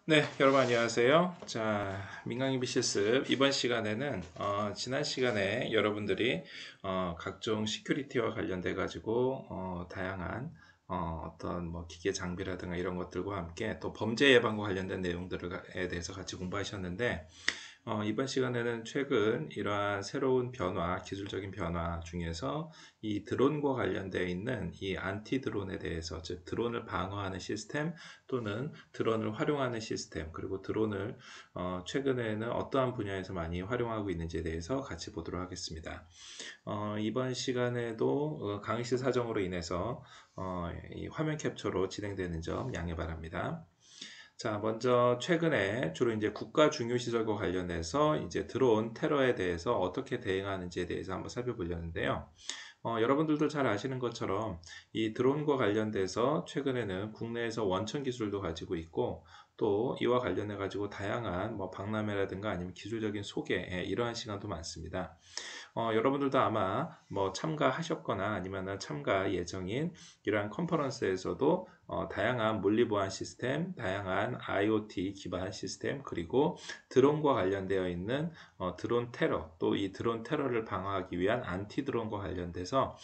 네, 여러분 안녕하세요. 자, 민간인비 실습 이번 시간에는 지난 시간에 여러분들이 각종 시큐리티와 관련돼 가지고 다양한 어떤 뭐 기계 장비라든가 이런 것들과 함께 또 범죄 예방과 관련된 내용들에 대해서 같이 공부하셨는데 이번 시간에는 최근 이러한 새로운 변화, 기술적인 변화 중에서 이 드론과 관련되어 있는 이 안티 드론에 대해서, 즉 드론을 방어하는 시스템 또는 드론을 활용하는 시스템, 그리고 드론을 최근에는 어떠한 분야에서 많이 활용하고 있는지에 대해서 같이 보도록 하겠습니다. 이번 시간에도 강의실 사정으로 인해서 이 화면 캡처로 진행되는 점 양해 바랍니다. 자, 먼저 최근에 주로 이제 국가 중요시설과 관련해서 이제 드론 테러에 대해서 어떻게 대응하는지에 대해서 한번 살펴보려는데요. 여러분들도 잘 아시는 것처럼 이 드론과 관련돼서 최근에는 국내에서 원천 기술도 가지고 있고 또 이와 관련해 가지고 다양한 뭐 박람회라든가 아니면 기술적인 소개 이러한 시간도 많습니다. 여러분들도 아마 뭐 참가하셨거나 아니면 참가 예정인 이러한 컨퍼런스에서도 다양한 물리보안 시스템, 다양한 IoT 기반 시스템, 그리고 드론과 관련되어 있는 드론 테러, 또 이 드론 테러를 방어하기 위한 안티 드론과 관련돼서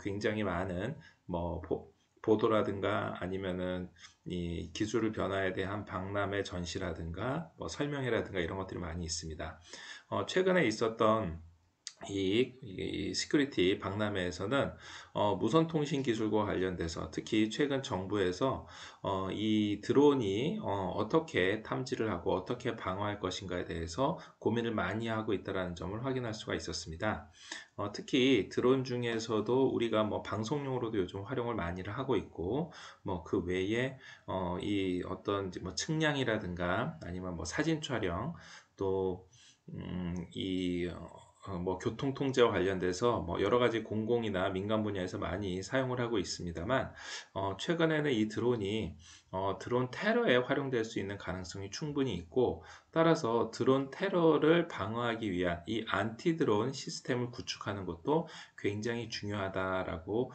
굉장히 많은 뭐 보도라든가 아니면은 이 기술 변화에 대한 박람회 전시라든가 뭐 설명회라든가 이런 것들이 많이 있습니다. 최근에 있었던 이 시큐리티 박람회에서는 무선 통신 기술과 관련돼서 특히 최근 정부에서 이 드론이 어떻게 탐지를 하고 어떻게 방어할 것인가에 대해서 고민을 많이 하고 있다는 점을 확인할 수가 있었습니다. 특히 드론 중에서도 우리가 뭐 방송용으로도 요즘 활용을 많이 하고 있고 뭐 그 외에 이 어떤 뭐 측량이라든가 아니면 뭐 사진 촬영 또 뭐 교통 통제와 관련돼서 뭐 여러 가지 공공이나 민간 분야에서 많이 사용을 하고 있습니다만 최근에는 이 드론이 드론 테러에 활용될 수 있는 가능성이 충분히 있고 따라서 드론 테러를 방어하기 위한 이 안티 드론 시스템을 구축하는 것도 굉장히 중요하다라고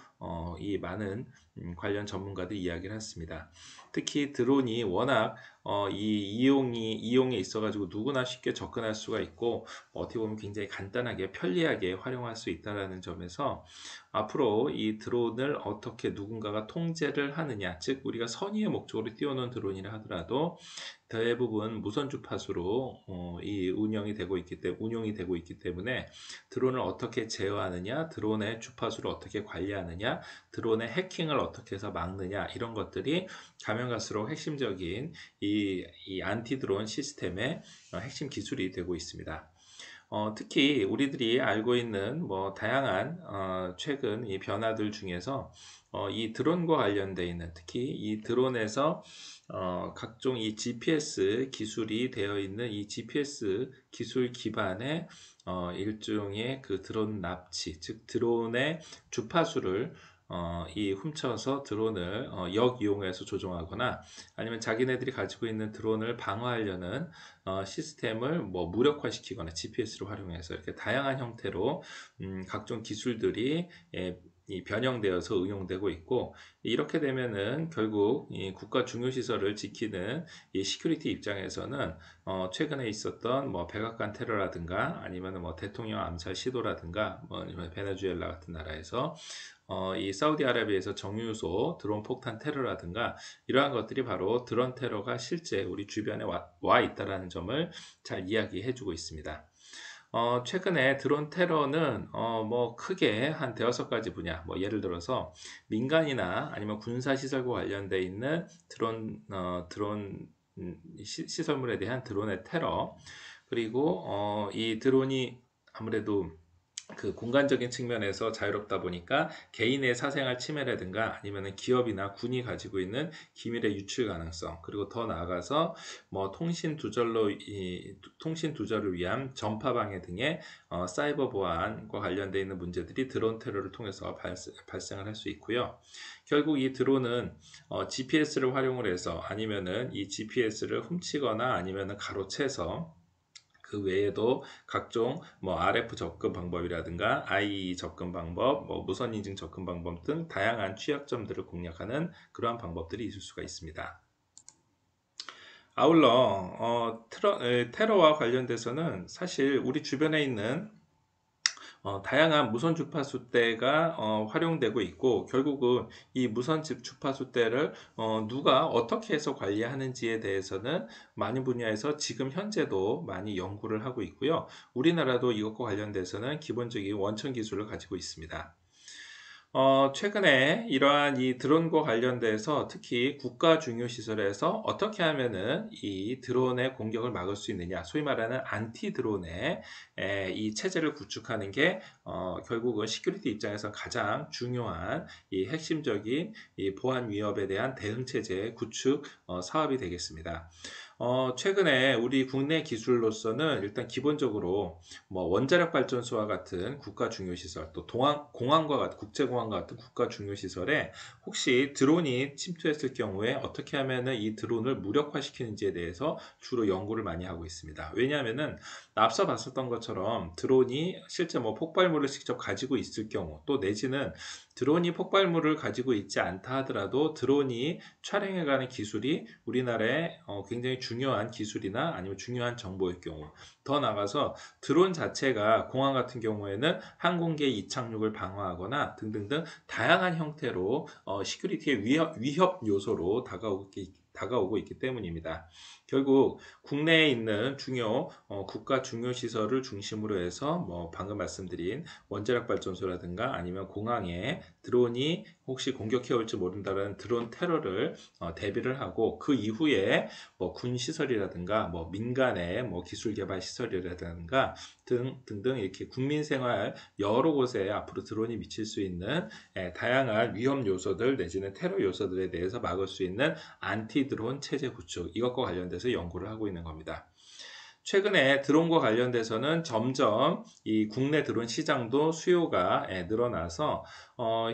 이 많은 관련 전문가들이 이야기를 했습니다. 특히 드론이 워낙 이 이용에 있어가지고 누구나 쉽게 접근할 수가 있고 어떻게 보면 굉장히 간단하게 편리하게 활용할 수 있다는 점에서 앞으로 이 드론을 어떻게 누군가가 통제를 하느냐, 즉 우리가 선의의 목적으로 띄워놓은 드론이라 하더라도 대부분 무선 주파수로 이 운용이 되고 있기 때문에 드론을 어떻게 제어하느냐, 드론의 주파수를 어떻게 관리하느냐, 드론의 해킹을 어떻게 해서 막느냐 이런 것들이 가면 갈수록 핵심적인 이 안티 드론 시스템의 핵심 기술이 되고 있습니다. 특히 우리들이 알고 있는 뭐 다양한 최근 이 변화들 중에서 이 드론과 관련되어 있는 특히 이 드론에서 각종 이 GPS 기술이 되어 있는 이 GPS 기술 기반의 일종의 그 드론 납치, 즉 드론의 주파수를 이 훔쳐서 드론을 역이용해서 조종하거나 아니면 자기네들이 가지고 있는 드론을 방어하려는 시스템을 뭐 무력화시키거나 GPS를 활용해서 이렇게 다양한 형태로 각종 기술들이 이 변형되어서 응용되고 있고 이렇게 되면은 결국 이 국가 중요시설을 지키는 이 시큐리티 입장에서는 최근에 있었던 뭐 백악관 테러라든가 아니면 뭐 대통령 암살 시도라든가 뭐 베네수엘라 같은 나라에서 이 사우디아라비아에서 정유소 드론 폭탄 테러라든가 이러한 것들이 바로 드론 테러가 실제 우리 주변에 와 있다는 점을 잘 이야기해주고 있습니다. 최근에 드론 테러는 뭐 크게 한 대여섯 가지 분야, 뭐 예를 들어서 민간이나 아니면 군사 시설과 관련돼 있는 드론 시설물에 대한 드론의 테러, 그리고 이 드론이 아무래도 그 공간적인 측면에서 자유롭다 보니까 개인의 사생활 침해라든가 아니면 기업이나 군이 가지고 있는 기밀의 유출 가능성, 그리고 더 나아가서 뭐 통신 두절을 위한 전파 방해 등의 사이버 보안과 관련되어 있는 문제들이 드론 테러를 통해서 발생을 할 수 있고요. 결국 이 드론은 GPS를 활용을 해서 아니면은 이 GPS를 훔치거나 아니면은 가로채서 그 외에도 각종 뭐 RF 접근 방법이라든가 IE 접근 방법, 뭐 무선 인증 접근 방법 등 다양한 취약점들을 공략하는 그러한 방법들이 있을 수가 있습니다. 아울러 테러와 관련돼서는 사실 우리 주변에 있는 다양한 무선 주파수대가 활용되고 있고, 결국은 이 무선 주파수대를 누가 어떻게 해서 관리하는지에 대해서는 많은 분야에서 지금 현재도 많이 연구를 하고 있고요. 우리나라도 이것과 관련돼서는 기본적인 원천 기술을 가지고 있습니다. 최근에 이러한 이 드론과 관련돼서 특히 국가 중요 시설에서 어떻게 하면은 이 드론의 공격을 막을 수 있느냐, 소위 말하는 안티 드론의 이 체제를 구축하는 게 결국은 시큐리티 입장에서 가장 중요한 이 핵심적인 이 보안 위협에 대한 대응 체제 구축 사업이 되겠습니다. 최근에 우리 국내 기술로서는 일단 기본적으로 뭐 원자력 발전소와 같은 국가 중요 시설, 또 공항과 같은 국제공항과 같은 국가 중요 시설에 혹시 드론이 침투했을 경우에 어떻게 하면은 이 드론을 무력화시키는지에 대해서 주로 연구를 많이 하고 있습니다. 왜냐하면은 앞서 봤었던 것처럼 드론이 실제 뭐 폭발물을 직접 가지고 있을 경우, 또 내지는 드론이 폭발물을 가지고 있지 않다 하더라도 드론이 촬영해가는 기술이 우리나라에 굉장히 중요한 기술이나 아니면 중요한 정보일 경우, 더 나아가서 드론 자체가 공항 같은 경우에는 항공기의 이착륙을 방어하거나 등등등 다양한 형태로 시큐리티의 위협 요소로 다가오고 있기 때문입니다. 결국 국내에 있는 국가 중요 시설을 중심으로 해서 뭐 방금 말씀드린 원자력 발전소라든가 아니면 공항에 드론이 혹시 공격해 올지 모른다는 드론 테러를 대비를 하고, 그 이후에 뭐 군 시설이라든가 뭐 민간의 뭐 기술 개발 시설이라든가 등등 이렇게 국민 생활 여러 곳에 앞으로 드론이 미칠 수 있는 다양한 위험 요소들 내지는 테러 요소들에 대해서 막을 수 있는 안티 드론 체제 구축, 이것과 관련돼서 연구를 하고 있는 겁니다. 최근에 드론과 관련돼서는 점점 이 국내 드론 시장도 수요가 늘어나서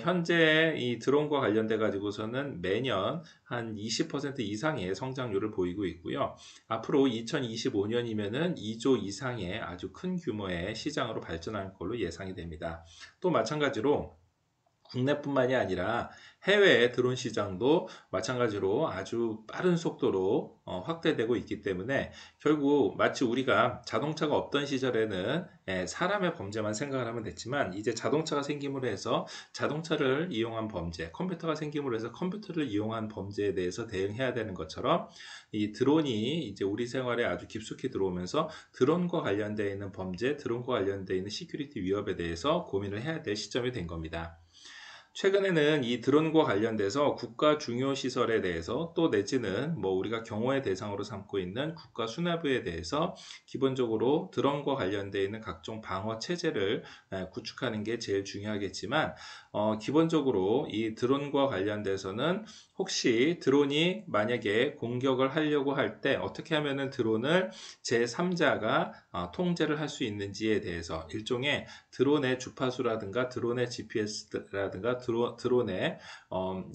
현재 이 드론과 관련돼 가지고서는 매년 한 20% 이상의 성장률을 보이고 있고요. 앞으로 2025년이면은 2조 이상의 아주 큰 규모의 시장으로 발전할 걸로 예상이 됩니다. 또 마찬가지로 국내뿐만이 아니라 해외의 드론 시장도 마찬가지로 아주 빠른 속도로 확대되고 있기 때문에, 결국 마치 우리가 자동차가 없던 시절에는 사람의 범죄만 생각을 하면 됐지만, 이제 자동차가 생김으로 해서 자동차를 이용한 범죄, 컴퓨터가 생김으로 해서 컴퓨터를 이용한 범죄에 대해서 대응해야 되는 것처럼, 이 드론이 이제 우리 생활에 아주 깊숙이 들어오면서 드론과 관련되어 있는 범죄, 드론과 관련되어 있는 시큐리티 위협에 대해서 고민을 해야 될 시점이 된 겁니다. 최근에는 이 드론과 관련돼서 국가 중요 시설에 대해서, 또 내지는 뭐 우리가 경호의 대상으로 삼고 있는 국가 수뇌부에 대해서 기본적으로 드론과 관련되어 있는 각종 방어 체제를 구축하는 게 제일 중요하겠지만, 기본적으로 이 드론과 관련돼서는 혹시 드론이 만약에 공격을 하려고 할 때 어떻게 하면은 드론을 제3자가 통제를 할 수 있는지에 대해서, 일종의 드론의 주파수라든가 드론의 GPS라든가 드론의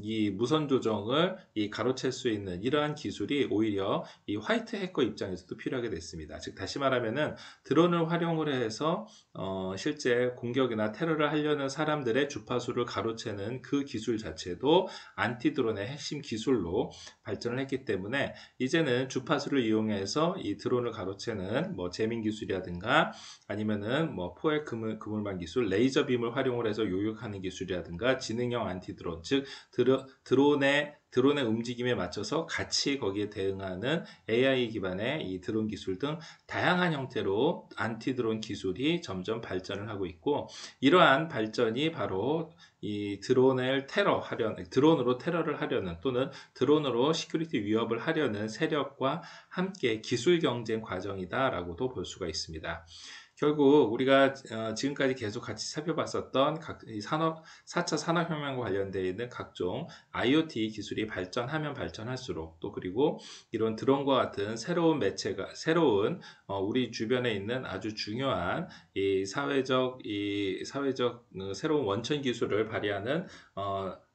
이 무선 조정을 가로챌 수 있는 이러한 기술이 오히려 이 화이트 해커 입장에서도 필요하게 됐습니다. 즉 다시 말하면은 드론을 활용을 해서 실제 공격이나 테러를 하려는 사람들의 주파수를 가로채는 그 기술 자체도 안티 드론의 핵심 기술로 발전을 했기 때문에, 이제는 주파수를 이용해서 이 드론을 가로채는 뭐 재민 기술이라든가 아니면은 뭐 포획 그물망 기술, 레이저 빔을 활용을 해서 요격하는 기술이라든가 지능형 안티 드론, 즉 드론의 움직임에 맞춰서 같이 거기에 대응하는 AI 기반의 이 드론 기술 등 다양한 형태로 안티 드론 기술이 점점 발전을 하고 있고, 이러한 발전이 바로 이 드론으로 테러를 하려는, 또는 드론으로 시큐리티 위협을 하려는 세력과 함께 기술 경쟁 과정이다라고도 볼 수가 있습니다. 결국 우리가 지금까지 계속 같이 살펴봤었던 이 4차 산업혁명과 관련되어 있는 각종 IoT 기술이 발전하면 발전할수록, 또 그리고 이런 드론과 같은 새로운 우리 주변에 있는 아주 중요한 이 사회적 새로운 원천 기술을 발휘하는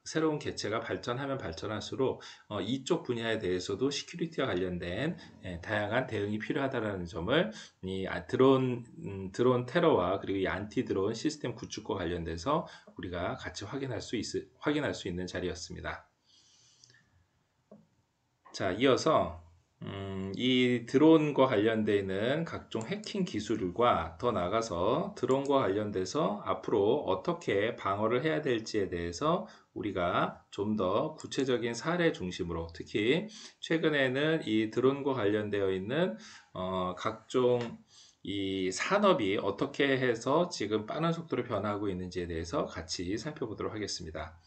새로운 개체가 발전하면 발전할수록 이쪽 분야에 대해서도 시큐리티와 관련된 다양한 대응이 필요하다는 점을 드론 테러와 그리고 이 안티 드론 시스템 구축과 관련돼서 우리가 같이 확인할 수 있는 자리였습니다. 자, 이어서 이 드론과 관련되어 있는 각종 해킹 기술과 더 나아가서 드론과 관련돼서 앞으로 어떻게 방어를 해야 될지에 대해서 우리가 좀 더 구체적인 사례 중심으로, 특히 최근에는 이 드론과 관련되어 있는 각종 이 산업이 어떻게 해서 지금 빠른 속도로 변화하고 있는지에 대해서 같이 살펴보도록 하겠습니다.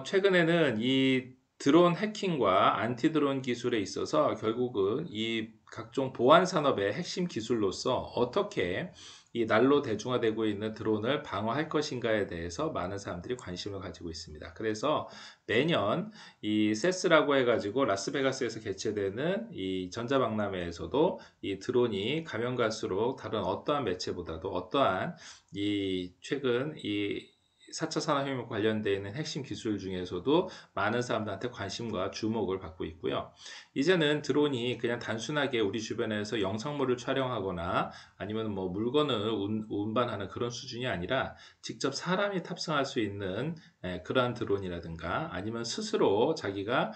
최근에는 이 드론 해킹과 안티 드론 기술에 있어서 결국은 이 각종 보안 산업의 핵심 기술로서 어떻게 이 날로 대중화되고 있는 드론을 방어할 것인가에 대해서 많은 사람들이 관심을 가지고 있습니다. 그래서 매년 이 세스라고 해가지고 라스베가스에서 개최되는 이 전자박람회에서도 이 드론이 가면 갈수록 다른 어떠한 매체보다도 어떠한 이 최근 이 4차 산업혁명 관련되어 있는 핵심 기술 중에서도 많은 사람들한테 관심과 주목을 받고 있고요. 이제는 드론이 그냥 단순하게 우리 주변에서 영상물을 촬영하거나 아니면 뭐 물건을 운반하는 그런 수준이 아니라 직접 사람이 탑승할 수 있는 그러한 드론이라든가 아니면 스스로 자기가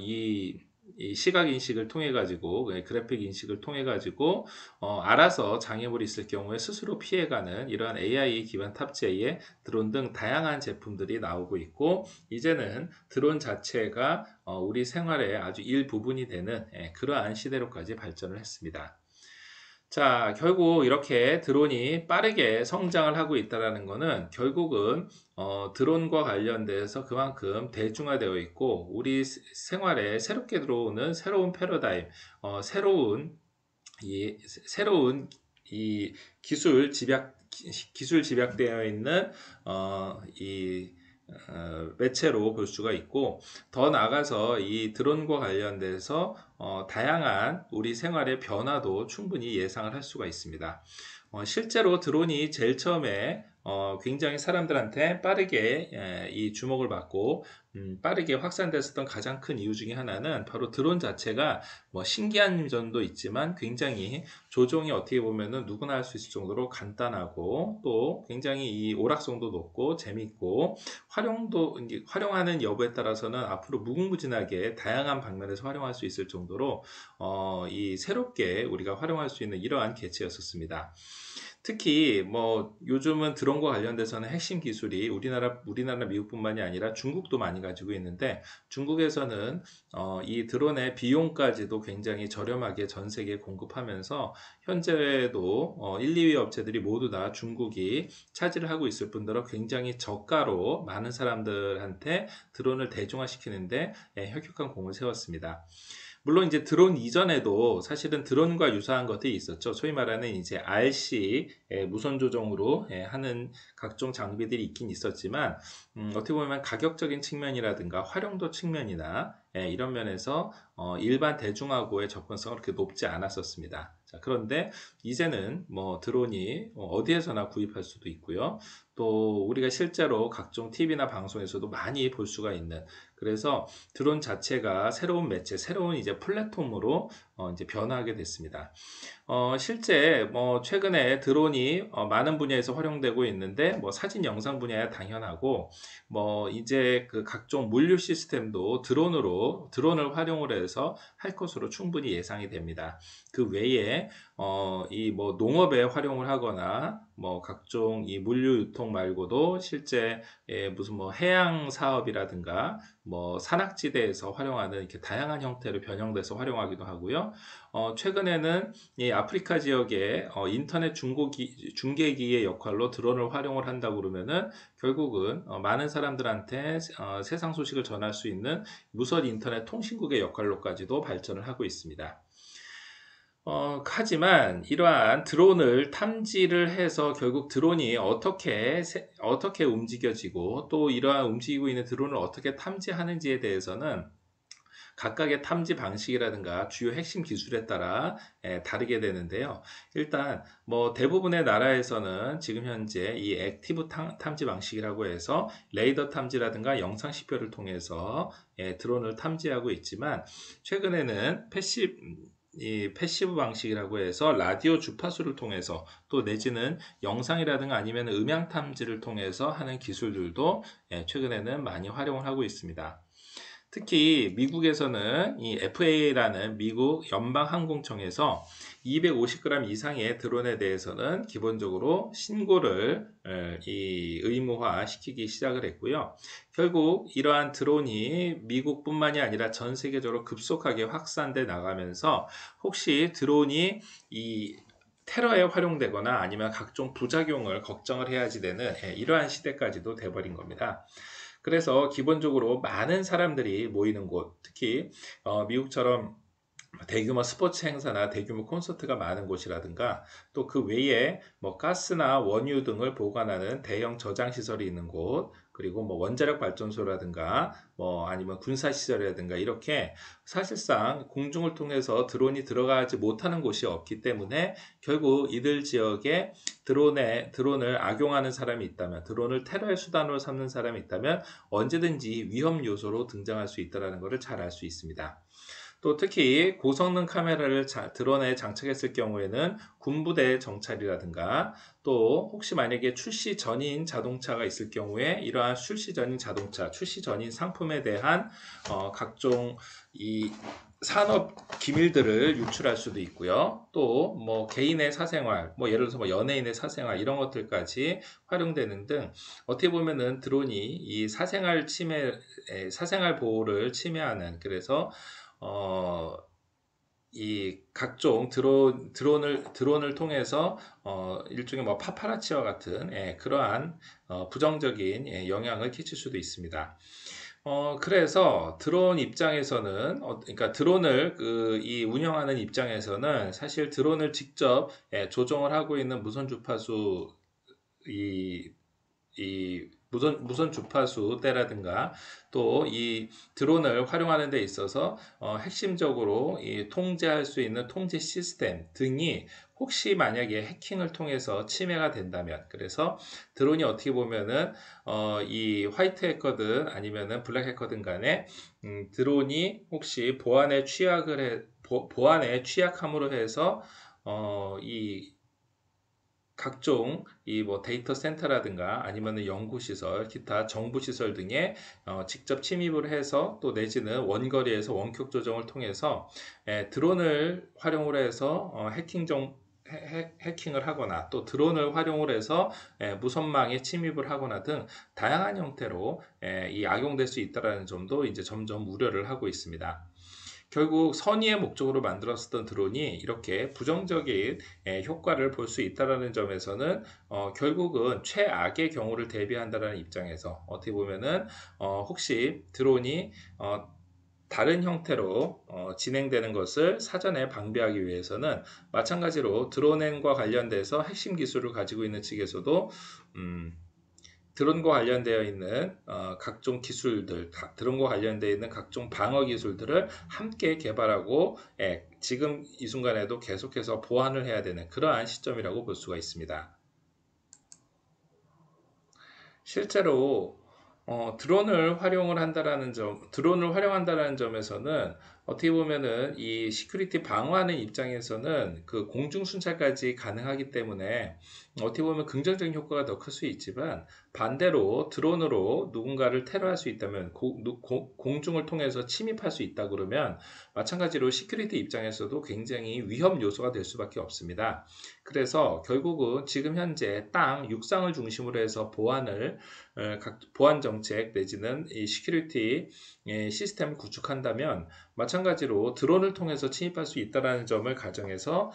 이 시각 인식을 통해 가지고 그래픽 인식을 통해 가지고 알아서 장애물이 있을 경우에 스스로 피해가는 이러한 AI 기반 탑재의 드론 등 다양한 제품들이 나오고 있고, 이제는 드론 자체가 우리 생활의 아주 일부분이 되는 그러한 시대로까지 발전을 했습니다. 자, 결국 이렇게 드론이 빠르게 성장을 하고 있다는 것은 결국은 드론과 관련돼서 그만큼 대중화되어 있고 우리 생활에 새롭게 들어오는 새로운 패러다임, 새로운 이 기술 집약되어 있는 이 매체로 볼 수가 있고, 더 나아가서 이 드론과 관련돼서 다양한 우리 생활의 변화도 충분히 예상을 할 수가 있습니다. 실제로 드론이 제일 처음에 굉장히 사람들한테 빠르게 이 주목을 받고 빠르게 확산됐었던 가장 큰 이유 중에 하나는 바로 드론 자체가 뭐 신기한 점도 있지만 굉장히 조종이 어떻게 보면은 누구나 할 수 있을 정도로 간단하고 또 굉장히 이 오락성도 높고 재밌고 활용하는 여부에 따라서는 앞으로 무궁무진하게 다양한 방면에서 활용할 수 있을 정도로 이 새롭게 우리가 활용할 수 있는 이러한 개체였었습니다. 특히 뭐 요즘은 드론과 관련돼서는 핵심 기술이 우리나라 미국뿐만이 아니라 중국도 많이 가지고 있는데, 중국에서는 이 드론의 비용까지도 굉장히 저렴하게 전 세계에 공급하면서 현재도 1, 2위 업체들이 모두 다 중국이 차지를 하고 있을 뿐더러 굉장히 저가로 많은 사람들한테 드론을 대중화시키는데 혁혁한 공을 세웠습니다. 물론 이제 드론 이전에도 사실은 드론과 유사한 것들이 있었죠. 소위 말하는 이제 RC 무선 조종으로 하는 각종 장비들이 있긴 있었지만, 어떻게 보면 가격적인 측면이라든가 활용도 측면이나 이런 면에서 일반 대중하고의 접근성은 그렇게 높지 않았었습니다. 자, 그런데 이제는 뭐 드론이 어디에서나 구입할 수도 있고요. 또 우리가 실제로 각종 TV나 방송에서도 많이 볼 수가 있는, 그래서 드론 자체가 새로운 매체, 새로운 이제 플랫폼으로 이제 변화하게 됐습니다. 실제 뭐 최근에 드론이 많은 분야에서 활용되고 있는데, 뭐 사진 영상 분야야 당연하고, 뭐 이제 그 각종 물류 시스템도 드론을 활용을 해서 할 것으로 충분히 예상이 됩니다. 그 외에 이 뭐 농업에 활용을 하거나 뭐 각종 이 물류 유통 말고도 실제 무슨 뭐 해양 사업이라든가 뭐 산악지대에서 활용하는 이렇게 다양한 형태로 변형돼서 활용하기도 하고요. 최근에는 이 아프리카 지역의 인터넷 중계기의 역할로 드론을 활용을 한다고 그러면은 결국은 많은 사람들한테 세상 소식을 전할 수 있는 무선 인터넷 통신국의 역할로까지도 발전을 하고 있습니다. 하지만 이러한 드론을 탐지를 해서 결국 드론이 어떻게 움직여지고 또 이러한 움직이고 있는 드론을 어떻게 탐지하는지에 대해서는 각각의 탐지 방식이라든가 주요 핵심 기술에 따라 다르게 되는데요. 일단 뭐 대부분의 나라에서는 지금 현재 이 액티브 탐지 방식이라고 해서 레이더 탐지라든가 영상 식별을 통해서 드론을 탐지하고 있지만, 최근에는 이 패시브 방식이라고 해서 라디오 주파수를 통해서 또 내지는 영상이라든가 아니면 음향 탐지를 통해서 하는 기술들도 최근에는 많이 활용을 하고 있습니다. 특히 미국에서는 이 FAA라는 미국 연방항공청에서 250g 이상의 드론에 대해서는 기본적으로 신고를 의무화 시키기 시작을 했고요. 결국 이러한 드론이 미국뿐만이 아니라 전 세계적으로 급속하게 확산돼 나가면서 혹시 드론이 이 테러에 활용되거나 아니면 각종 부작용을 걱정을 해야지 되는 이러한 시대까지도 돼버린 겁니다. 그래서 기본적으로 많은 사람들이 모이는 곳, 특히 미국처럼 대규모 스포츠 행사나 대규모 콘서트가 많은 곳이라든가 또 그 외에 뭐 가스나 원유 등을 보관하는 대형 저장 시설이 있는 곳, 그리고 뭐 원자력 발전소라든가 뭐 아니면 군사 시설이라든가 이렇게 사실상 공중을 통해서 드론이 들어가지 못하는 곳이 없기 때문에 결국 이들 지역에 드론을 악용하는 사람이 있다면, 드론을 테러의 수단으로 삼는 사람이 있다면 언제든지 위험 요소로 등장할 수 있다는 것을 잘 알 수 있습니다. 또 특히 고성능 카메라를 드론에 장착했을 경우에는 군부대 정찰이라든가 또 혹시 만약에 출시 전인 자동차가 있을 경우에 이러한 출시 전인 자동차, 출시 전인 상품에 대한 각종 이 산업 기밀들을 유출할 수도 있고요. 또 뭐 개인의 사생활, 뭐 예를 들어서 뭐 연예인의 사생활 이런 것들까지 활용되는 등 어떻게 보면은 드론이 이 사생활 보호를 침해하는, 그래서 이 각종 드론을 통해서 일종의 뭐 파파라치와 같은 그러한 부정적인 영향을 끼칠 수도 있습니다. 그래서 드론 입장에서는, 그러니까 드론을 이 운영하는 입장에서는 사실 드론을 직접 조종을 하고 있는 무선 주파수 이 무선 주파수 대라든가 또 이 드론을 활용하는 데 있어서 핵심적으로 이 통제할 수 있는 통제 시스템 등이 혹시 만약에 해킹을 통해서 침해가 된다면, 그래서 드론이 어떻게 보면은 이 화이트 해커든 아니면은 블랙 해커든 간에 드론이 혹시 보안에 취약함으로 해서 이 각종 이 뭐 데이터 센터라든가 아니면 연구시설, 기타 정부시설 등에 직접 침입을 해서 또 내지는 원거리에서 원격 조정을 통해서 드론을 활용을 해서 해킹을 하거나 또 드론을 활용을 해서 무선망에 침입을 하거나 등 다양한 형태로 이 악용될 수 있다는 점도 이제 점점 우려를 하고 있습니다. 결국 선의의 목적으로 만들었었던 드론이 이렇게 부정적인 효과를 볼 수 있다는 점에서는 결국은 최악의 경우를 대비한다는 입장에서 어떻게 보면은 혹시 드론이 다른 형태로 진행되는 것을 사전에 방지하기 위해서는 마찬가지로 드론과 관련돼서 핵심 기술을 가지고 있는 측에서도 드론과 관련되어 있는 각종 기술들, 드론과 관련되어 있는 각종 방어 기술들을 함께 개발하고 지금 이 순간에도 계속해서 보완을 해야 되는 그러한 시점이라고 볼 수가 있습니다. 실제로 드론을 활용한다라는 점에서는 어떻게 보면은 이 시큐리티 방어하는 입장에서는 그 공중 순찰까지 가능하기 때문에 어떻게 보면 긍정적인 효과가 더 클 수 있지만, 반대로 드론으로 누군가를 테러할 수 있다면, 공중을 통해서 침입할 수 있다 그러면 마찬가지로 시큐리티 입장에서도 굉장히 위험 요소가 될 수밖에 없습니다. 그래서 결국은 지금 현재 육상을 중심으로 해서 보안 정책 내지는 이 시큐리티 시스템을 구축한다면 마찬가지로 드론을 통해서 침입할 수 있다는 점을 가정해서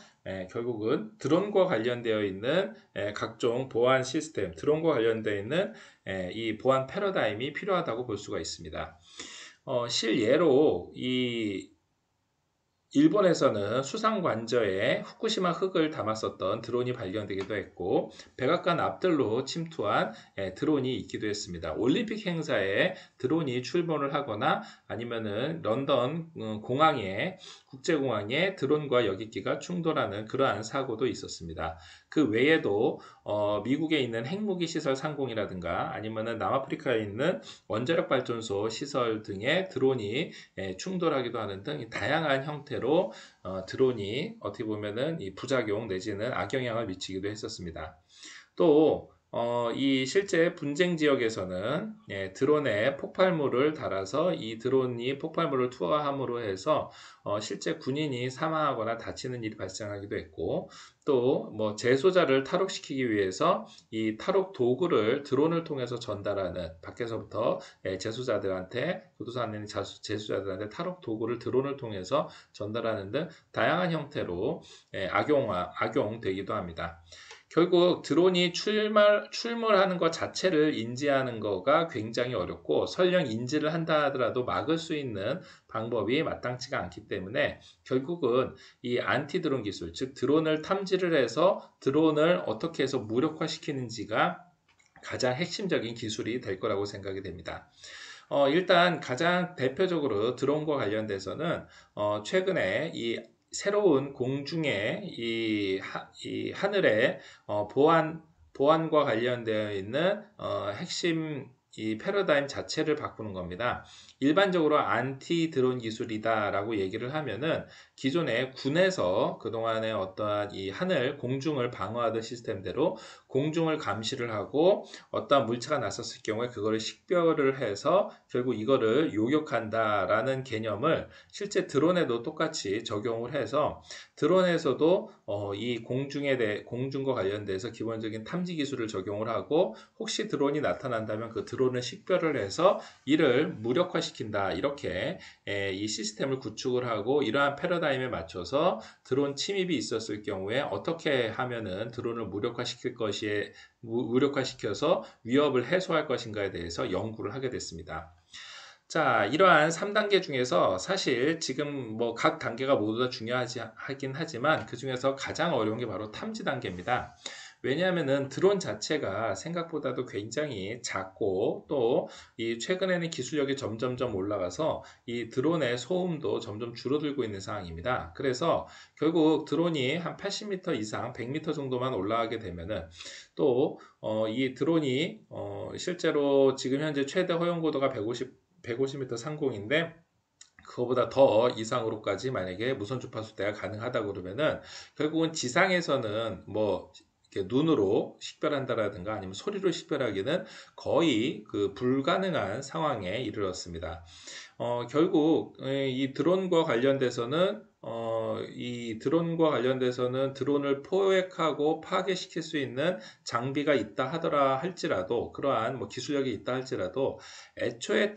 결국은 드론과 관련되어 있는 각종 보안 시스템, 드론과 관련되어 있는 이 보안 패러다임이 필요하다고 볼 수가 있습니다. 실예로 이 일본에서는 수상관저에 후쿠시마 흙을 담았었던 드론이 발견되기도 했고, 백악관 앞들로 침투한 드론이 있기도 했습니다. 올림픽 행사에 드론이 출몰을 하거나 아니면은 런던 국제공항에 드론과 여객기가 충돌하는 그러한 사고도 있었습니다. 그 외에도 미국에 있는 핵무기 시설 상공이라든가 아니면은 남아프리카에 있는 원자력 발전소 시설 등의 드론이 충돌하기도 하는 등 다양한 형태로 드론이 어떻게 보면은 이 부작용 내지는 악영향을 미치기도 했었습니다. 또 이 실제 분쟁 지역에서는 드론에 폭발물을 달아서 이 드론이 폭발물을 투하함으로 해서 실제 군인이 사망하거나 다치는 일이 발생하기도 했고, 또 뭐 재소자를 탈옥시키기 위해서 이 탈옥 도구를 드론을 통해서 전달하는, 밖에서부터 재소자들한테, 교도소 안에 있는 재소자들한테 탈옥 도구를 드론을 통해서 전달하는 등 다양한 형태로 악용되기도 합니다. 결국 드론이 출몰하는 것 자체를 인지하는 거가 굉장히 어렵고, 설령 인지를 한다 하더라도 막을 수 있는 방법이 마땅치가 않기 때문에 결국은 이 안티 드론 기술, 즉 드론을 탐지를 해서 드론을 어떻게 해서 무력화시키는지가 가장 핵심적인 기술이 될 거라고 생각이 됩니다. 일단 가장 대표적으로 드론과 관련돼서는 최근에 이 새로운 공중의 이 하늘의 보안과 관련되어 있는 핵심 이 패러다임 자체를 바꾸는 겁니다. 일반적으로 안티 드론 기술이다라고 얘기를 하면은 기존에 군에서 그동안에 어떠한 이 하늘 공중을 방어하던 시스템대로 공중을 감시를 하고 어떠한 물체가 났었을 경우에 그거를 식별을 해서 결국 이거를 요격한다라는 개념을 실제 드론에도 똑같이 적용을 해서 드론에서도 이 공중과 관련돼서 기본적인 탐지 기술을 적용을 하고, 혹시 드론이 나타난다면 그 드론을 식별을 해서 이를 무력화시킨다, 이렇게 이 시스템을 구축을 하고, 이러한 패러다임에 맞춰서 드론 침입이 있었을 경우에 어떻게 하면은 드론을 무력화시켜서 위협을 해소할 것인가에 대해서 연구를 하게 됐습니다. 자, 이러한 3단계 중에서 사실 지금 뭐 각 단계가 모두 다 중요하긴 하지만 그 중에서 가장 어려운 게 바로 탐지 단계입니다. 왜냐하면은 드론 자체가 생각보다도 굉장히 작고, 또 이 최근에는 기술력이 점점점 올라가서 이 드론의 소음도 점점 줄어들고 있는 상황입니다. 그래서 결국 드론이 한 80m 이상, 100m 정도만 올라가게 되면은 또 이 드론이 실제로 지금 현재 최대 허용 고도가 150m 상공인데, 그거보다 더 이상으로까지 만약에 무선 주파수대가 가능하다 그러면은 결국은 지상에서는 뭐 이렇게 눈으로 식별한다라든가 아니면 소리로 식별하기는 거의 그 불가능한 상황에 이르렀습니다. 결국 이 드론과 관련돼서는 드론을 포획하고 파괴시킬 수 있는 장비가 있다 하더라 할지라도, 그러한 뭐 기술력이 있다 할지라도 애초에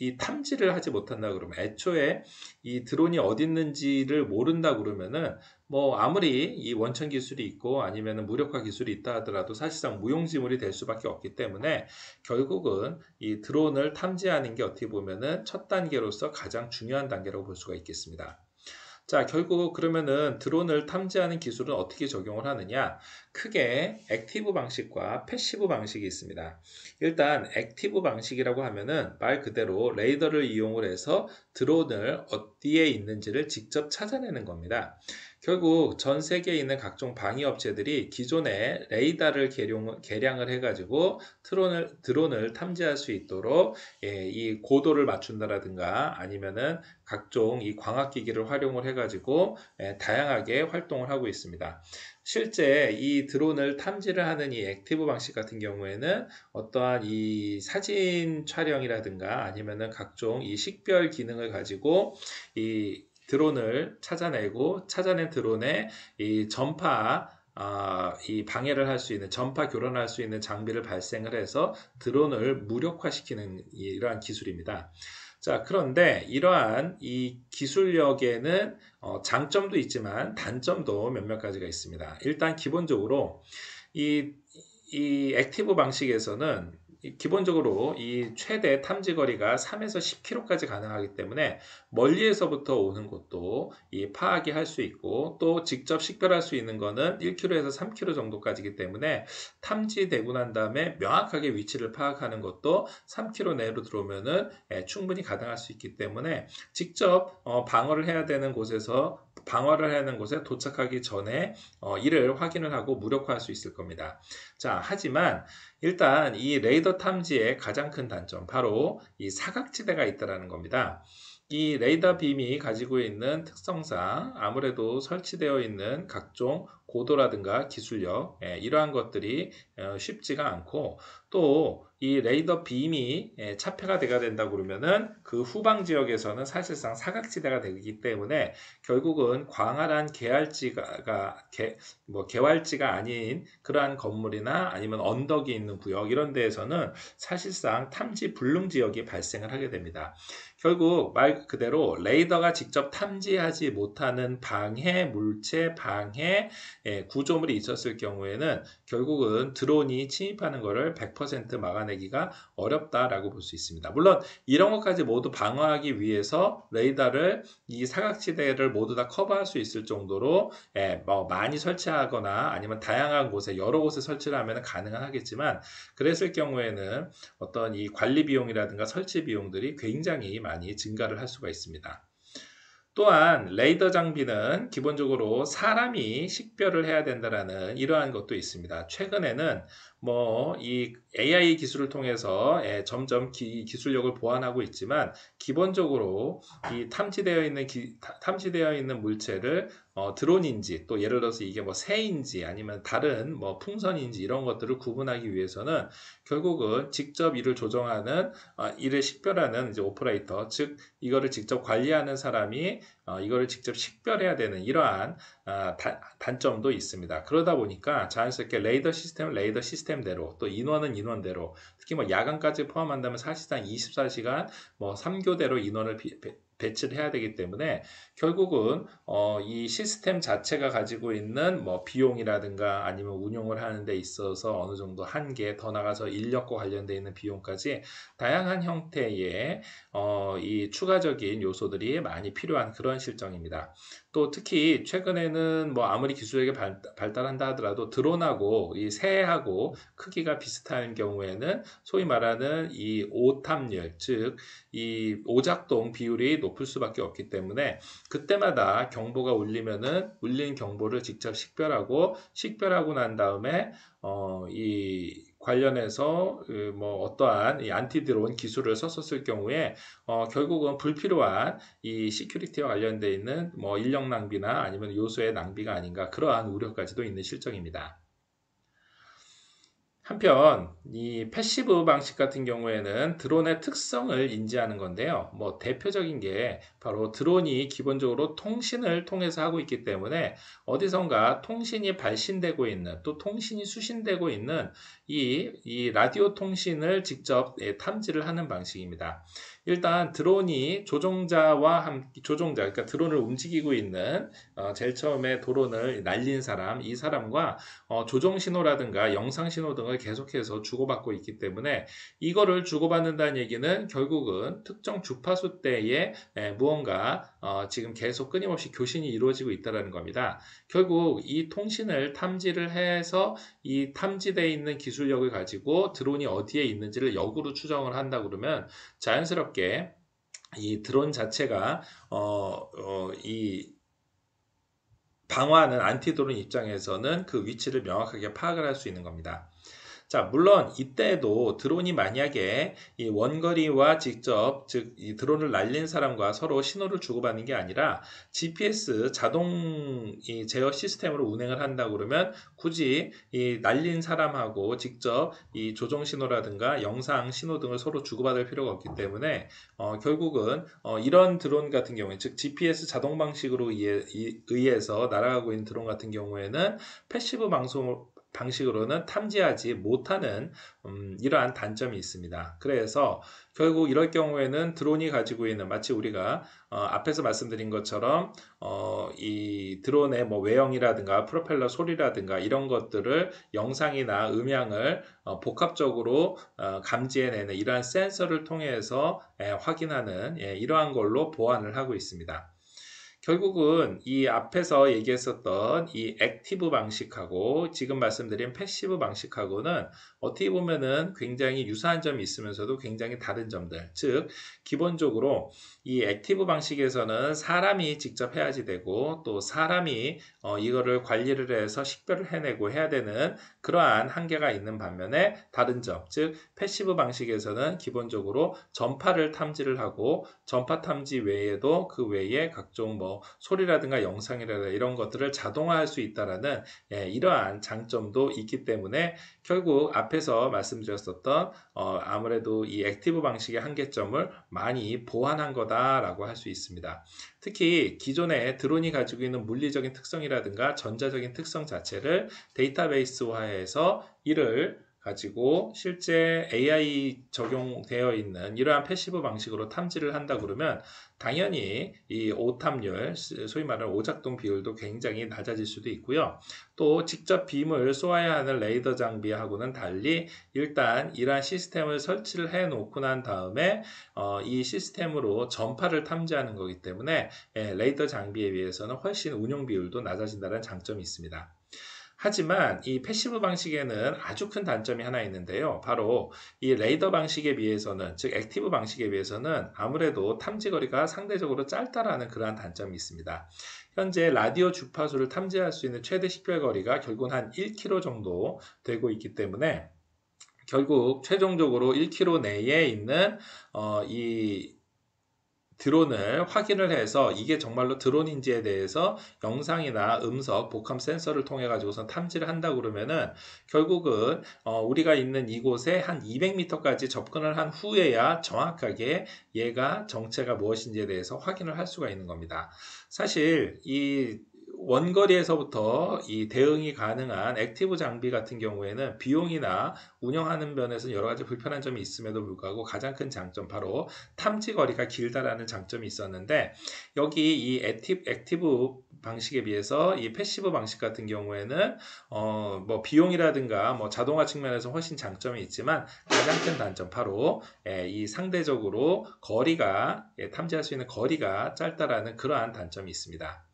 이 탐지를 하지 못한다 그러면, 애초에 이 드론이 어디 있는지를 모른다 그러면은 뭐 아무리 이 원천 기술이 있고 아니면은 무력화 기술이 있다 하더라도 사실상 무용지물이 될 수밖에 없기 때문에 결국은 이 드론을 탐지하는 게 어떻게 보면은 첫 단계로서 가장 중요한 단계라고 볼 수가 있겠습니다. 자, 결국 그러면은 드론을 탐지하는 기술은 어떻게 적용을 하느냐? 크게 액티브 방식과 패시브 방식이 있습니다. 일단 액티브 방식이라고 하면은 말 그대로 레이더를 이용을 해서 드론을 어디에 있는지를 직접 찾아내는 겁니다. 결국 전 세계에 있는 각종 방위 업체들이 기존에 레이더를 개량을 해가지고 드론을 탐지할 수 있도록 이 고도를 맞춘다라든가 아니면은 각종 이 광학기기를 활용을 해가지고 다양하게 활동을 하고 있습니다. 실제 이 드론을 탐지를 하는 이 액티브 방식 같은 경우에는 어떠한 이 사진 촬영이라든가 아니면은 각종 이 식별 기능을 가지고 이 드론을 찾아낸 드론에 이 방해를 할 수 있는, 전파 교란할 수 있는 장비를 발생을 해서 드론을 무력화시키는 이러한 기술입니다. 자, 그런데 이러한 이 기술력에는 장점도 있지만 단점도 몇몇 가지가 있습니다. 일단 기본적으로 이, 이 액티브 방식에서는 기본적으로 이 최대 탐지 거리가 3에서 10km까지 가능하기 때문에 멀리에서부터 오는 것도 이 파악이 할 수 있고, 또 직접 식별할 수 있는 거는 1km에서 3km 정도까지이기 때문에 탐지되고 난 다음에 명확하게 위치를 파악하는 것도 3km 내로 들어오면은 충분히 가능할 수 있기 때문에 직접 방어를 해야 되는 곳에 도착하기 전에 이를 확인을 하고 무력화할 수 있을 겁니다. 자, 하지만 일단 이 레이더 탐지의 가장 큰 단점, 바로 이 사각지대가 있다는 겁니다. 이 레이더 빔이 가지고 있는 특성상 아무래도 설치되어 있는 각종 고도라든가 기술력, 이러한 것들이 쉽지가 않고 또 이 레이더 빔이 차폐가 돼가 된다고 그러면은 그 후방 지역에서는 사실상 사각지대가 되기 때문에 결국은 광활한 개활지가 아닌 그러한 건물이나 아니면 언덕이 있는 구역 이런 데에서는 사실상 탐지 불능 지역이 발생을 하게 됩니다. 결국 말 그대로 레이더가 직접 탐지하지 못하는 방해 물체, 방해 구조물이 있었을 경우에는 결국은 드론이 침입하는 것을 100% 막아내기가 어렵다라고 볼 수 있습니다. 물론 이런 것까지 모두 방어하기 위해서 레이더를 이 사각지대를 모두 다 커버할 수 있을 정도로 뭐 많이 설치하거나 아니면 다양한 곳에 여러 곳에 설치를 하면 가능은 하겠지만 그랬을 경우에는 어떤 이 관리 비용이라든가 설치 비용들이 굉장히 많이 증가를 할 수가 있습니다. 또한 레이더 장비는 기본적으로 사람이 식별을 해야 된다라는 이러한 것도 있습니다. 최근에는 뭐 이 AI 기술을 통해서 점점 기술력을 보완하고 있지만 기본적으로 이 탐지되어 있는 물체를 드론인지 또 예를 들어서 이게 뭐 새인지 아니면 다른 뭐 풍선인지 이런 것들을 구분하기 위해서는 결국은 직접 이를 조정하는 이를 식별하는 이제 오퍼레이터 즉 이거를 직접 관리하는 사람이 이거를 직접 식별해야 되는 이러한 단점도 있습니다. 그러다 보니까 자연스럽게 레이더 시스템은 레이더 시스템대로 또 인원은 인원대로 특히 뭐 야간까지 포함한다면 사실상 24시간 뭐 3교대로 인원을 배치를 해야 되기 때문에 결국은 이 시스템 자체가 가지고 있는 뭐 비용이라든가 아니면 운용을 하는 데 있어서 어느 정도 한계 더 나가서 인력과 관련되어 있는 비용까지 다양한 형태의 이 추가적인 요소들이 많이 필요한 그런 실정입니다. 또 특히 최근에는 뭐 아무리 기술력이 발달한다 하더라도 드론하고 이 새하고 크기가 비슷한 경우에는 소위 말하는 이 오탐률 즉 이 오작동 비율이 높을 수밖에 없기 때문에 그때마다 경보가 울리면은 울린 경보를 직접 식별하고 난 다음에 이 관련해서 뭐 어떠한 이 안티드론 기술을 썼었을 경우에 결국은 불필요한 이 시큐리티와 관련되어 있는 뭐 인력 낭비나 아니면 요소의 낭비가 아닌가 그러한 우려까지도 있는 실정입니다. 한편 이 패시브 방식 같은 경우에는 드론의 특성을 인지하는 건데요. 뭐 대표적인 게 바로 드론이 기본적으로 통신을 통해서 하고 있기 때문에 어디선가 통신이 발신되고 있는 또 통신이 수신되고 있는 이 라디오 통신을 직접 탐지를 하는 방식입니다. 일단 드론이 그러니까 드론을 움직이고 있는 제일 처음에 드론을 날린 사람, 이 사람과 조종 신호라든가 영상 신호 등을 계속해서 주고받고 있기 때문에 이거를 주고받는다는 얘기는 결국은 특정 주파수 대에 무언가 지금 계속 끊임없이 교신이 이루어지고 있다는 겁니다. 결국 이 통신을 탐지를 해서 이 탐지되어 있는 기술력을 가지고 드론이 어디에 있는지를 역으로 추정을 한다 그러면 자연스럽게 이 드론 자체가 이 방어하는 안티드론 입장에서는 그 위치를 명확하게 파악을 할 수 있는 겁니다. 자, 물론 이때에도 드론이 만약에 이 원거리와 직접 즉 이 드론을 날린 사람과 서로 신호를 주고받는 게 아니라 GPS 자동 이 제어 시스템으로 운행을 한다 그러면 굳이 이 날린 사람하고 직접 이 조종 신호라든가 영상 신호 등을 서로 주고받을 필요가 없기 때문에 결국은 이런 드론 같은 경우에 즉 GPS 자동 방식으로 의해서 날아가고 있는 드론 같은 경우에는 패시브 방식으로는 탐지하지 못하는 이러한 단점이 있습니다. 그래서 결국 이럴 경우에는 드론이 가지고 있는 마치 우리가 앞에서 말씀드린 것처럼 이 드론의 뭐 외형이라든가 프로펠러 소리라든가 이런 것들을 영상이나 음향을 복합적으로 감지해내는 이러한 센서를 통해서 확인하는 이러한 걸로 보완을 하고 있습니다. 결국은 이 앞에서 얘기했었던 이 액티브 방식하고 지금 말씀드린 패시브 방식하고는 어떻게 보면은 굉장히 유사한 점이 있으면서도 굉장히 다른 점들. 즉, 기본적으로 이 액티브 방식에서는 사람이 직접 해야지 되고 또 사람이 이거를 관리를 해서 식별을 해내고 해야 되는 그러한 한계가 있는 반면에 다른 점. 즉, 패시브 방식에서는 기본적으로 전파를 탐지를 하고 전파 탐지 외에도 그 외에 각종 뭐 뭐 소리라든가 영상이라든가 이런 것들을 자동화할 수 있다라는 이러한 장점도 있기 때문에 결국 앞에서 말씀드렸었던 아무래도 이 액티브 방식의 한계점을 많이 보완한 거다라고 할 수 있습니다. 특히 기존의 드론이 가지고 있는 물리적인 특성이라든가 전자적인 특성 자체를 데이터베이스화해서 이를 가지고 실제 AI 적용되어 있는 이러한 패시브 방식으로 탐지를 한다 그러면 당연히 이 오탐률, 소위 말하는 오작동 비율도 굉장히 낮아질 수도 있고요. 또 직접 빔을 쏘아야 하는 레이더 장비하고는 달리 일단 이러한 시스템을 설치를 해 놓고 난 다음에 이 시스템으로 전파를 탐지하는 거기 때문에 레이더 장비에 비해서는 훨씬 운용 비율도 낮아진다는 장점이 있습니다. 하지만 이 패시브 방식에는 아주 큰 단점이 하나 있는데요. 바로 이 레이더 방식에 비해서는, 즉 액티브 방식에 비해서는 아무래도 탐지 거리가 상대적으로 짧다라는 그러한 단점이 있습니다. 현재 라디오 주파수를 탐지할 수 있는 최대 식별 거리가 결국은 한 1km 정도 되고 있기 때문에 결국 최종적으로 1km 내에 있는 이 드론을 확인을 해서 이게 정말로 드론인지에 대해서 영상이나 음성, 복합 센서를 통해 가지고서 탐지를 한다 그러면은 결국은 우리가 있는 이곳에 한 200m까지 접근을 한 후에야 정확하게 얘가 정체가 무엇인지에 대해서 확인을 할 수가 있는 겁니다. 사실 이 원거리에서부터 이 대응이 가능한 액티브 장비 같은 경우에는 비용이나 운영하는 면에서 여러 가지 불편한 점이 있음에도 불구하고 가장 큰 장점 바로 탐지 거리가 길다라는 장점이 있었는데 여기 이 액티브 방식에 비해서 이 패시브 방식 같은 경우에는 뭐 비용이라든가 뭐 자동화 측면에서 훨씬 장점이 있지만 가장 큰 단점 바로 이 상대적으로 거리가 탐지할 수 있는 거리가 짧다라는 그러한 단점이 있습니다.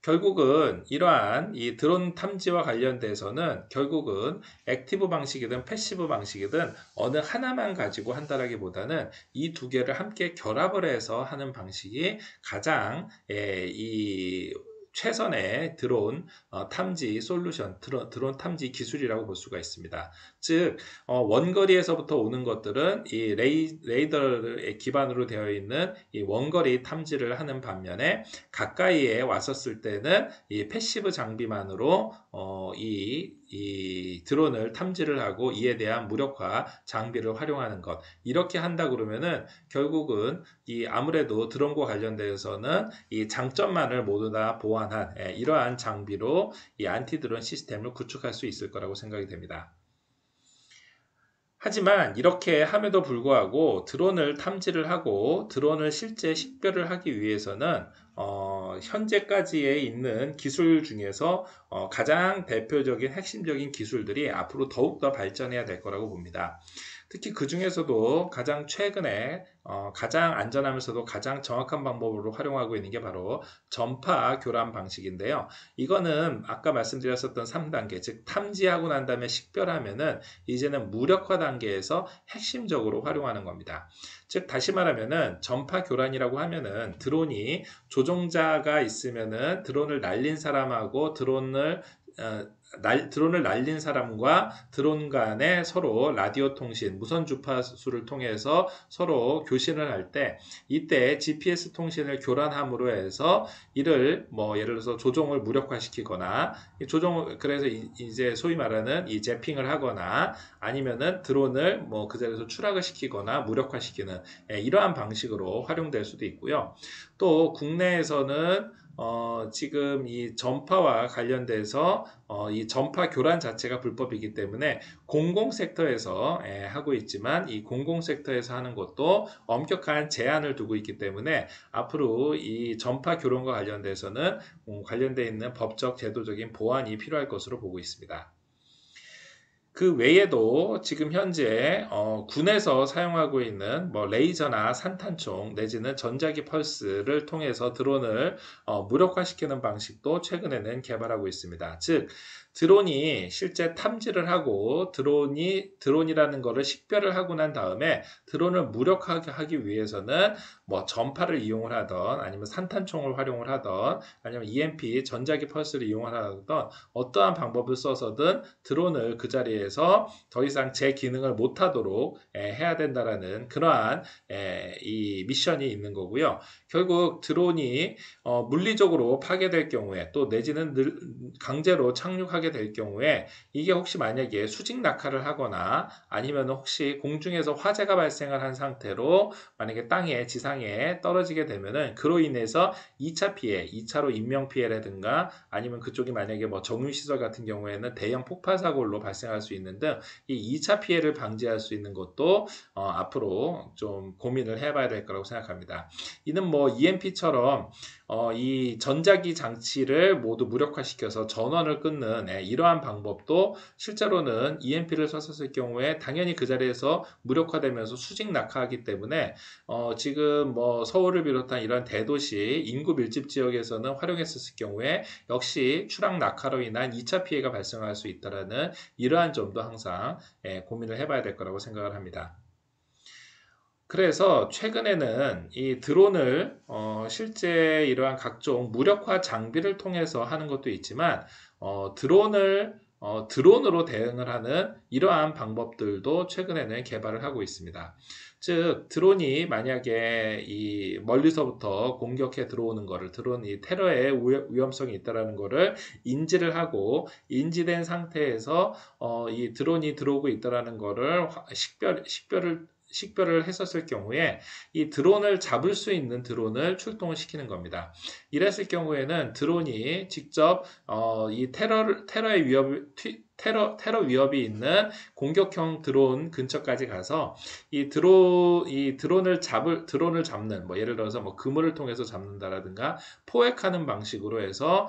결국은 이러한 이 드론 탐지와 관련돼서는 결국은 액티브 방식이든 패시브 방식이든 어느 하나만 가지고 한다라기보다는 이 두 개를 함께 결합을 해서 하는 방식이 가장 이 최선의 드론 탐지 솔루션, 드론 탐지 기술이라고 볼 수가 있습니다. 즉 원거리에서부터 오는 것들은 이 레이더에 기반으로 되어 있는 이 원거리 탐지를 하는 반면에 가까이에 왔었을 때는 이 패시브 장비만으로 이 드론을 탐지를 하고 이에 대한 무력화 장비를 활용하는 것 이렇게 한다 그러면은 결국은 이 아무래도 드론과 관련돼서는 이 장점만을 모두 다 보완한 이러한 장비로 이 안티 드론 시스템을 구축할 수 있을 거라고 생각이 됩니다. 하지만 이렇게 함에도 불구하고 드론을 탐지를 하고 드론을 실제 식별을 하기 위해서는 현재까지에 있는 기술 중에서 가장 대표적인 핵심적인 기술들이 앞으로 더욱더 발전해야 될 거라고 봅니다. 특히 그 중에서도 가장 최근에 가장 안전하면서도 가장 정확한 방법으로 활용하고 있는 게 바로 전파 교란 방식인데요. 이거는 아까 말씀드렸었던 3단계, 즉 탐지하고 난 다음에 식별하면은 이제는 무력화 단계에서 핵심적으로 활용하는 겁니다. 즉 다시 말하면은 전파 교란이라고 하면은 드론이 조종자가 있으면은 드론을 날린 사람하고 드론을 날린 사람과 드론 간에 서로 라디오 통신, 무선 주파수를 통해서 서로 교신을 할 때 이때 GPS 통신을 교란함으로 해서 이를 뭐 예를 들어서 조종을 무력화시키거나 그래서 이제 소위 말하는 이 재핑을 하거나 아니면은 드론을 뭐 그 자리에서 추락을 시키거나 무력화시키는 이러한 방식으로 활용될 수도 있고요. 또 국내에서는 지금 이 전파와 관련돼서 이 전파 교란 자체가 불법이기 때문에 공공 섹터에서 하고 있지만 이 공공 섹터에서 하는 것도 엄격한 제한을 두고 있기 때문에 앞으로 이 전파 교란과 관련돼서는 관련돼 있는 법적 제도적인 보완이 필요할 것으로 보고 있습니다. 그 외에도 지금 현재 군에서 사용하고 있는 뭐 레이저나 산탄총 내지는 전자기 펄스를 통해서 드론을 무력화시키는 방식도 최근에는 개발하고 있습니다. 즉 드론이 실제 탐지를 하고 드론이라는 거를 식별을 하고 난 다음에 드론을 무력화하게 하기 위해서는 뭐 전파를 이용을 하던 아니면 산탄총을 활용을 하던 아니면 EMP 전자기 펄스를 이용을 하던 어떠한 방법을 써서든 드론을 그 자리에서 더 이상 제 기능을 못하도록 해야 된다라는 그러한 이 미션이 있는 거고요. 결국 드론이 물리적으로 파괴될 경우에 또 내지는 강제로 착륙하게 될 경우에 이게 혹시 만약에 수직 낙하를 하거나 아니면 혹시 공중에서 화재가 발생을 한 상태로 만약에 지상에 떨어지게 되면은 그로 인해서 2차 피해, 2차로 인명 피해라든가 아니면 그쪽이 만약에 뭐 정유시설 같은 경우에는 대형 폭발 사고로 발생할 수 있는 등 이 2차 피해를 방지할 수 있는 것도 앞으로 좀 고민을 해봐야 될 거라고 생각합니다. 이는 뭐 EMP처럼 이 전자기 장치를 모두 무력화시켜서 전원을 끊는 이러한 방법도 실제로는 EMP를 썼을 경우에 당연히 그 자리에서 무력화되면서 수직 낙하하기 때문에 지금 뭐 서울을 비롯한 이런 대도시 인구 밀집 지역에서는 활용했었을 경우에 역시 추락 낙하로 인한 2차 피해가 발생할 수 있다라는 이러한 점도 항상 고민을 해봐야 될 거라고 생각을 합니다. 그래서 최근에는 이 드론을 실제 이러한 각종 무력화 장비를 통해서 하는 것도 있지만 드론으로 대응을 하는 이러한 방법들도 최근에는 개발을 하고 있습니다. 즉 드론이 만약에 이 멀리서부터 공격해 들어오는 거를 드론이 테러의 위험성이 있다라는 거를 인지를 하고 인지된 상태에서 이 드론이 들어오고 있다라는 거를 식별을 했었을 경우에 이 드론을 잡을 수 있는 드론을 출동을 시키는 겁니다. 이랬을 경우에는 드론이 직접 이 테러의 테러 위협이 있는 공격형 드론 근처까지 가서 이 드론을 잡는 뭐 예를 들어서 뭐 그물을 통해서 잡는다라든가 포획하는 방식으로 해서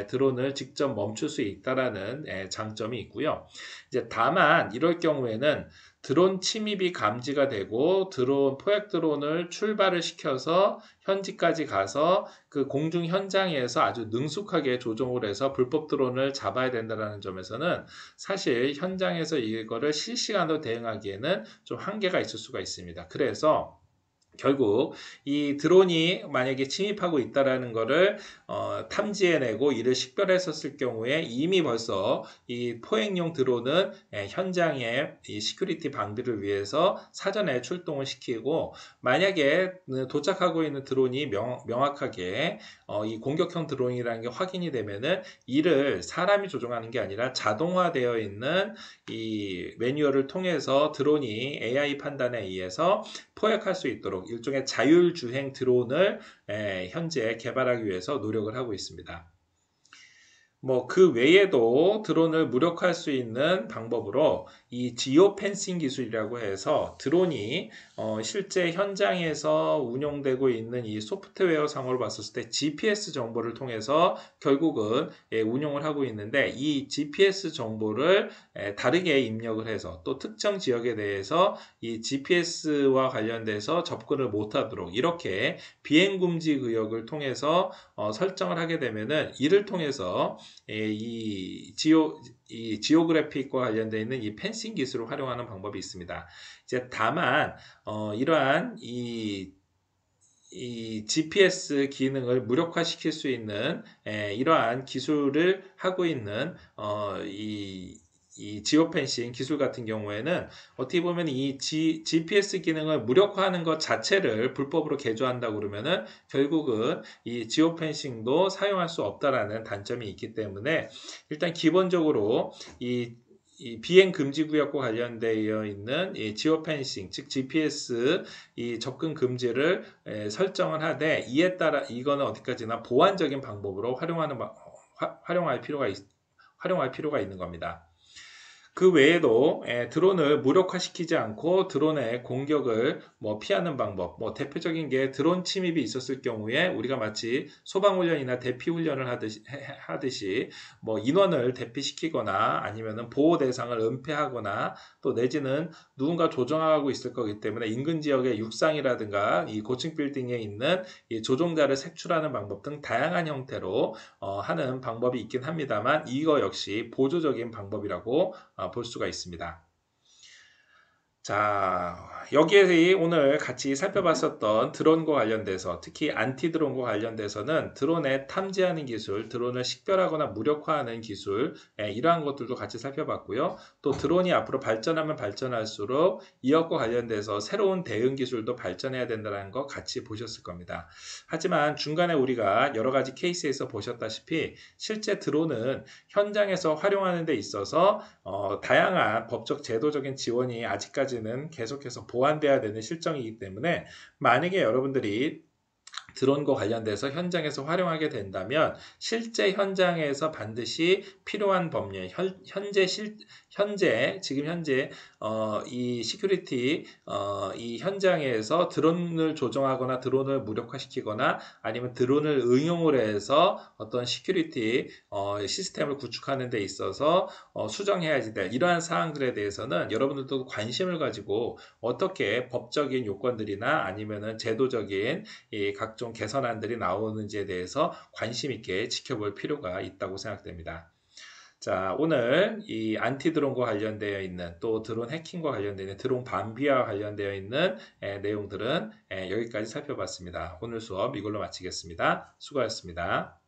드론을 직접 멈출 수 있다라는 장점이 있고요. 이제 다만 이럴 경우에는 드론 침입이 감지가 되고 포획 드론을 출발을 시켜서 현지까지 가서 그 공중 현장에서 아주 능숙하게 조종을 해서 불법 드론을 잡아야 된다는 점에서는 사실 현장에서 이거를 실시간으로 대응하기에는 좀 한계가 있을 수가 있습니다. 그래서 결국 이 드론이 만약에 침입하고 있다라는 거를 탐지해내고 이를 식별했었을 경우에 이미 벌써 이 포획용 드론은 현장에 이 시큐리티 방비를 위해서 사전에 출동을 시키고 만약에 도착하고 있는 드론이 명확하게 이 공격형 드론이라는 게 확인이 되면은 이를 사람이 조종하는 게 아니라 자동화되어 있는 이 매뉴얼을 통해서 드론이 AI 판단에 의해서 포획할 수 있도록 일종의 자율주행 드론을 현재 개발하기 위해서 노력을 하고 있습니다. 뭐 그 외에도 드론을 무력화할 수 있는 방법으로 이 지오 펜싱 기술이라고 해서 드론이 실제 현장에서 운용되고 있는 이 소프트웨어 상으로 봤을 때 GPS 정보를 통해서 결국은 운용을 하고 있는데 이 GPS 정보를 다르게 입력을 해서 또 특정 지역에 대해서 이 GPS와 관련돼서 접근을 못하도록 이렇게 비행금지 구역을 통해서 설정을 하게 되면은 이를 통해서 이 지오그래픽과 관련되어 있는 이 펜싱 기술을 활용하는 방법이 있습니다. 이제 다만 이러한 이 GPS 기능을 무력화시킬 수 있는 이러한 기술을 하고 있는 이 지오펜싱 기술 같은 경우에는 어떻게 보면 이 GPS 기능을 무력화하는 것 자체를 불법으로 개조한다고 그러면은 결국은 이 지오펜싱도 사용할 수 없다라는 단점이 있기 때문에 일단 기본적으로 이 비행 금지 구역과 관련되어 있는 이 지오펜싱, 즉 GPS 이 접근 금지를 설정을 하되 이에 따라 이거는 어디까지나 보완적인 방법으로 활용할 필요가 있는 겁니다. 그 외에도 드론을 무력화시키지 않고 드론의 공격을 피하는 방법, 대표적인 게 드론 침입이 있었을 경우에 우리가 마치 소방훈련이나 대피훈련을 하듯이 인원을 대피시키거나 아니면은 보호 대상을 은폐하거나 또 내지는 누군가 조종하고 있을 거기 때문에 인근 지역의 육상이라든가 이 고층 빌딩에 있는 이 조종자를 색출하는 방법 등 다양한 형태로 하는 방법이 있긴 합니다만 이거 역시 보조적인 방법이라고 볼 수가 있습니다. 자, 여기에 오늘 같이 살펴봤었던 드론과 관련돼서 특히 안티 드론과 관련돼서는 드론에 탐지하는 기술, 드론을 식별하거나 무력화하는 기술 이러한 것들도 같이 살펴봤고요. 또 드론이 앞으로 발전하면 발전할수록 이것과 관련돼서 새로운 대응 기술도 발전해야 된다는 거 같이 보셨을 겁니다. 하지만 중간에 우리가 여러 가지 케이스에서 보셨다시피 실제 드론은 현장에서 활용하는 데 있어서 다양한 법적 제도적인 지원이 아직까지는 계속해서 보완돼야 되는 실정이기 때문에 만약에 여러분들이 드론과 관련돼서 현장에서 활용하게 된다면 실제 현장에서 반드시 필요한 법률, 지금 현재 이 시큐리티 이 현장에서 드론을 조종하거나 드론을 무력화시키거나 아니면 드론을 응용을 해서 어떤 시큐리티 시스템을 구축하는 데 있어서 수정해야지 될 이러한 사항들에 대해서는 여러분들도 관심을 가지고 어떻게 법적인 요건들이나 아니면은 제도적인 이 각종 개선안들이 나오는지에 대해서 관심 있게 지켜볼 필요가 있다고 생각됩니다. 자, 오늘 이 안티 드론과 관련되어 있는 또 드론 해킹과 관련되어 있는 드론 반비와 관련되어 있는 내용들은 여기까지 살펴봤습니다. 오늘 수업 이걸로 마치겠습니다. 수고하셨습니다.